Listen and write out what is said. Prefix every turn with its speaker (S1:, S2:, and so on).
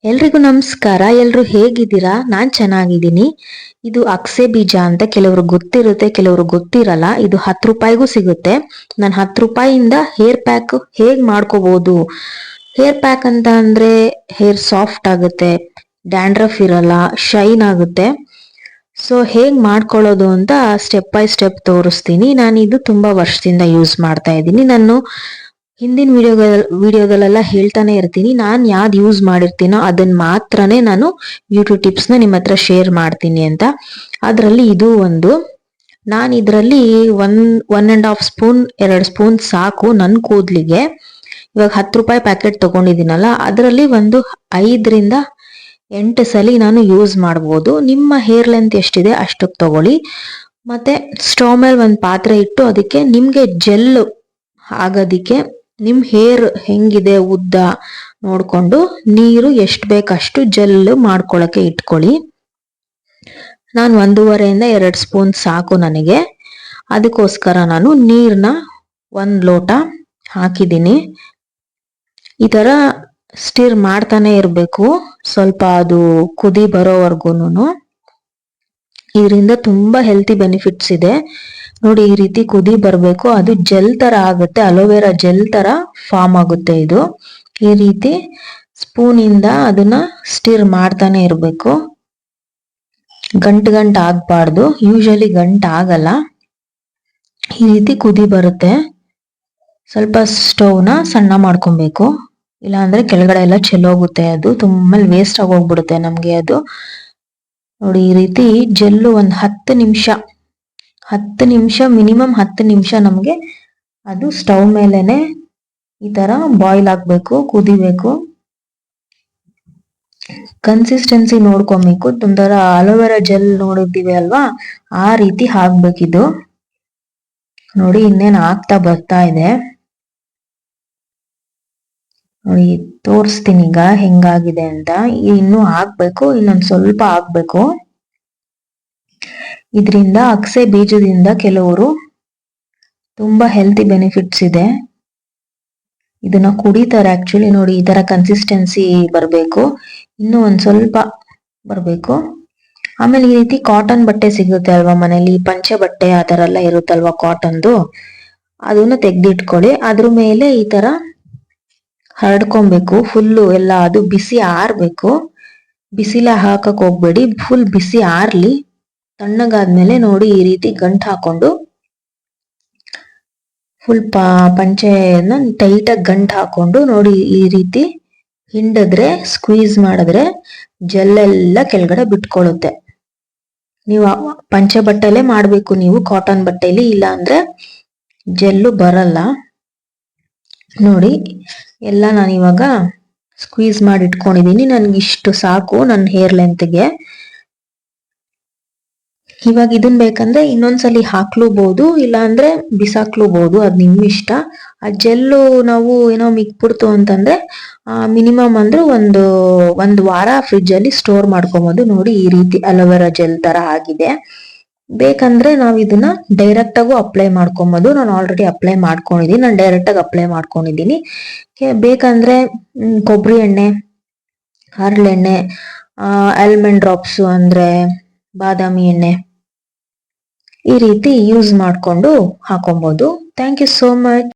S1: ಎಲ್ರಿಗೂ ನಮಸ್ಕಾರ. ಎಲ್ರು ಹೇಗಿದ್ದೀರಾ? ನಾನ್ ಚೆನ್ನಾಗಿದ್ದೀನಿ. ಇದು ಅಕ್ಸೆ ಬೀಜ ಅಂತ ಕೆಲವರು ಗೊತ್ತಿರುತ್ತೆ, ಕೆಲವರು ಗೊತ್ತಿರಲ್ಲ. ಇದು 10 ರೂಪಾಯಿಗೂ ಸಿಗುತ್ತೆ. ನಾನು 10 ರೂಪಾಯಿಯಿಂದ ಹೇರ್ ಪ್ಯಾಕ್ ಹೇಗ್ ಮಾಡ್ಕೋಬಹುದು. ಹೇರ್ ಪ್ಯಾಕ್ ಅಂತ ಅಂದ್ರೆ ಹೇರ್ ಸಾಫ್ಟ್ ಆಗುತ್ತೆ, ಡ್ಯಾಂಡ್ರಫ್ ಇರಲ್ಲ, ಶೈನ್ ಆಗುತ್ತೆ. ಸೊ ಹೇಗ್ ಮಾಡ್ಕೊಳ್ಳೋದು ಅಂತ ಸ್ಟೆಪ್ ಬೈ ಸ್ಟೆಪ್ ತೋರಿಸ್ತೀನಿ. ನಾನು ಇದು ತುಂಬಾ ವರ್ಷದಿಂದ ಯೂಸ್ ಮಾಡ್ತಾ ಇದ್ದೀನಿ. ನಾನು ಹಿಂದಿನ ವಿಡಿಯೋದಲ್ಲೆಲ್ಲ ಹೇಳ್ತಾನೆ ಇರ್ತೀನಿ, ನಾನು ಯಾವ್ದು ಯೂಸ್ ಮಾಡಿರ್ತೀನೋ ಅದನ್ನ ಮಾತ್ರನೇ ನಾನು ಬ್ಯೂಟಿ ಟಿಪ್ಸ್ನ ನಿಮ್ಮ ಹತ್ರ ಶೇರ್ ಮಾಡ್ತೀನಿ ಅಂತ. ಅದರಲ್ಲಿ ಇದು ಒಂದು. ನಾನು ಇದರಲ್ಲಿ 1.5 ಸ್ಪೂನ್ 2 ಸ್ಪೂನ್ ಸಾಕು ನನ್ನ ಕೂದಲಿಗೆ. ಇವಾಗ 10 ರೂಪಾಯಿ ಪ್ಯಾಕೆಟ್ ತಗೊಂಡಿದ್ದೀನಲ್ಲ, ಅದರಲ್ಲಿ ಒಂದು 5ರಿಂದ 8 ಸಲ ನಾನು ಯೂಸ್ ಮಾಡ್ಬೋದು. ನಿಮ್ಮ ಹೇರ್ ಲೆಂತ್ ಎಷ್ಟಿದೆ ಅಷ್ಟಕ್ಕೆ ತಗೊಳ್ಳಿ. ಮತ್ತೆ ಸ್ಟವ್ ಮೇಲೆ ಒಂದು ಪಾತ್ರೆ ಇಟ್ಟು ಅದಕ್ಕೆ ನಿಮ್ಗೆ ಜೆಲ್ ಆಗೋದಿಕ್ಕೆ ನಿಮ್ ಹೇರ್ ಹೆಂಗಿದೆ ಉದ್ದ ನೋಡ್ಕೊಂಡು ನೀರು ಎಷ್ಟು ಬೇಕಷ್ಟು ಜೆಲ್ ಮಾಡ್ಕೊಳಕ್ಕೆ ಇಟ್ಕೊಳ್ಳಿ. ನಾನು 1.5ರಿಂದ 2 ಸ್ಪೂನ್ ಸಾಕು ನನಗೆ. ಅದಕ್ಕೋಸ್ಕರ ನಾನು ನೀರ್ನ 1 ಲೋಟ ಹಾಕಿದ್ದೀನಿ. ಈ ತರ ಸ್ಟಿರ್ ಮಾಡ್ತಾನೆ ಇರ್ಬೇಕು, ಸ್ವಲ್ಪ ಅದು ಕುದಿ ಬರೋವರ್ಗುನು. ಇದರಿಂದ ತುಂಬಾ ಹೆಲ್ತಿ ಬೆನಿಫಿಟ್ಸ್ ಇದೆ ನೋಡಿ. ಈ ರೀತಿ ಕುದಿ ಬರ್ಬೇಕು, ಅದು ಜೆಲ್ ತರ ಆಗುತ್ತೆ, ಅಲೋವೆರಾ ಜೆಲ್ ತರ ಫಾರ್ಮ್ ಆಗುತ್ತೆ ಇದು. ಈ ರೀತಿ ಸ್ಪೂನ್ ಇಂದ ಅದನ್ನ ಸ್ಟಿರ್ ಮಾಡ್ತಾನೆ ಇರ್ಬೇಕು. ಗಂಟು ಆಗ್ಬಾರ್ದು. ಯೂಶಲಿ ಗಂಟು ಆಗಲ್ಲ. ಈ ರೀತಿ ಕುದಿ ಬರುತ್ತೆ. ಸ್ವಲ್ಪ ಸ್ಟವ್ನ ಸಣ್ಣ ಮಾಡ್ಕೊಬೇಕು, ಇಲ್ಲ ಅಂದ್ರೆ ಕೆಳಗಡೆ ಎಲ್ಲ ಚೆಲ್ಲೋಗುತ್ತೆ, ಅದು ತುಂಬಾ ವೇಸ್ಟ್ ಆಗೋಗ್ಬಿಡುತ್ತೆ ನಮ್ಗೆ ಅದು. ನೋಡಿ ಈ ರೀತಿ ಜೆಲ್ಲು ಒಂದು 10 ನಿಮಿಷ ಮಿನಿಮಮ್ 10 ನಿಮಿಷ ನಮ್ಗೆ ಅದು ಸ್ಟವ್ ಮೇಲೆನೆ ಈ ತರ ಬಾಯ್ಲ್ ಆಗ್ಬೇಕು, ಕುದಿಬೇಕು. ಕನ್ಸಿಸ್ಟೆನ್ಸಿ ನೋಡ್ಕೊಬೇಕು. ಒಂಥರ ಅಲೋವೆರಾ ಜೆಲ್ ನೋಡಿದ್ದೀವಿ ಅಲ್ವಾ, ಆ ರೀತಿ ಹಾಕ್ಬೇಕಿದು. ನೋಡಿ ಇನ್ನೇನು ಆಗ್ತಾ ಬರ್ತಾ ಇದೆ. ನೋಡಿ ತೋರಿಸ್ತೀನಿ ಈಗ ಹೆಂಗಾಗಿದೆ ಅಂತ. ಇನ್ನು ಹಾಕ್ಬೇಕು, ಇನ್ನೊಂದ್ ಸ್ವಲ್ಪ ಹಾಕ್ಬೇಕು. ಇದರಿಂದ ಅಕ್ಸೆ ಬೀಜದಿಂದ ಕೆಲವರು ತುಂಬಾ ಹೆಲ್ತಿ ಬೆನಿಫಿಟ್ಸ್ ಇದೆ. ಇದನ್ನ ಕುಡಿತಾರೆ ಆಕ್ಚುಲಿ. ನೋಡಿ ಈ ತರ ಕನ್ಸಿಸ್ಟೆನ್ಸಿ ಬರ್ಬೇಕು, ಇನ್ನು ಒಂದ್ ಸ್ವಲ್ಪ ಬರ್ಬೇಕು. ಆಮೇಲೆ ಈ ರೀತಿ ಕಾಟನ್ ಬಟ್ಟೆ ಸಿಗುತ್ತೆ ಅಲ್ವಾ ಮನೇಲಿ, ಪಂಚೆ ಬಟ್ಟೆ ಆ ತರ ಎಲ್ಲ ಇರುತ್ತಲ್ವಾ ಕಾಟನ್ದು, ಅದನ್ನ ತೆಗ್ದಿಟ್ಕೊಳ್ಳಿ. ಅದ್ರ ಮೇಲೆ ಈ ತರ ಹರಡ್ಕೊಬೇಕು ಫುಲ್ಲು ಎಲ್ಲ. ಅದು ಬಿಸಿ ಆರ್ಬೇಕು, ಬಿಸಿಲ ಹಾಕಕ್ ಹೋಗ್ಬೇಡಿ, ಫುಲ್ ಬಿಸಿ ಆರ್ಲಿ. ತಣ್ಣಗಾದ್ಮೇಲೆ ನೋಡಿ ಈ ರೀತಿ ಗಂಟು ಹಾಕೊಂಡು ಫುಲ್ ಪಂಚೆನ ಟೈಟಾಗಿ ಗಂಟು ಹಾಕೊಂಡು ನೋಡಿ ಈ ರೀತಿ ಹಿಂಡಿದ್ರೆ, ಸ್ಕ್ವೀಸ್ ಮಾಡಿದ್ರೆ ಜೆಲ್ ಎಲ್ಲ ಕೆಳಗಡೆ ಬಿಟ್ಕೊಳ್ಳುತ್ತೆ. ನೀವು ಪಂಚೆ ಬಟ್ಟೆಲೆ ಮಾಡ್ಬೇಕು, ನೀವು ಕಾಟನ್ ಬಟ್ಟೆಲಿ ಇಲ್ಲ ಅಂದ್ರೆ ಜೆಲ್ಲು ಬರಲ್ಲ. ನೋಡಿ ಎಲ್ಲ ನಾನು ಇವಾಗ ಸ್ಕ್ವೀಸ್ ಮಾಡಿ ಇಟ್ಕೊಂಡಿದೀನಿ. ನನ್ಗೆ ಇಷ್ಟು ಸಾಕು ನನ್ನ ಹೇರ್ ಲೆಂತ್ಗೆ. ಇವಾಗ ಇದನ್ ಬೇಕಂದ್ರೆ ಇನ್ನೊಂದ್ಸಲಿ ಹಾಕ್ಲೂಬಹುದು, ಇಲ್ಲ ಅಂದ್ರೆ ಬಿಸಾಕ್ಲೂಬಹುದು, ಅದ್ ನಿಮ್ ಇಷ್ಟ. ಆ ಜೆಲ್ಲು ನಾವು ಏನೋ ಮಿಕ್ಬಿಡ್ತು ಅಂತಂದ್ರೆ ಮಿನಿಮಮ್ ಅಂದ್ರೆ ಒಂದು ವಾರ ಫ್ರಿಜ್ ಅಲ್ಲಿ ಸ್ಟೋರ್ ಮಾಡ್ಕೊಬಹುದು. ನೋಡಿ ಈ ರೀತಿ ಅಲೋವೆರಾ ಜೆಲ್ ತರ ಆಗಿದೆ. ಬೇಕಂದ್ರೆ ನಾವ್ ಇದನ್ನ ಡೈರೆಕ್ಟ್ ಆಗು ಅಪ್ಲೈ ಮಾಡ್ಕೊಬಹುದು. ನಾನು ಆಲ್ರೆಡಿ ಅಪ್ಲೈ ಮಾಡ್ಕೊಂಡಿದೀನಿ, ನಾನು ಡೈರೆಕ್ಟ್ ಆಗಿ ಅಪ್ಲೈ ಮಾಡ್ಕೊಂಡಿದೀನಿ. ಬೇಕಂದ್ರೆ ಕೊಬ್ಬರಿ ಎಣ್ಣೆ, ಹರಳೆಣ್ಣೆ, ಆಲ್ಮಂಡ್ ಡ್ರಾಪ್ಸ್ ಅಂದ್ರೆ ಬಾದಾಮಿ ಎಣ್ಣೆ, ಈ ರೀತಿ ಯೂಸ್ ಮಾಡ್ಕೊಂಡು ಹಾಕೊಬಹುದು. Thank you so much.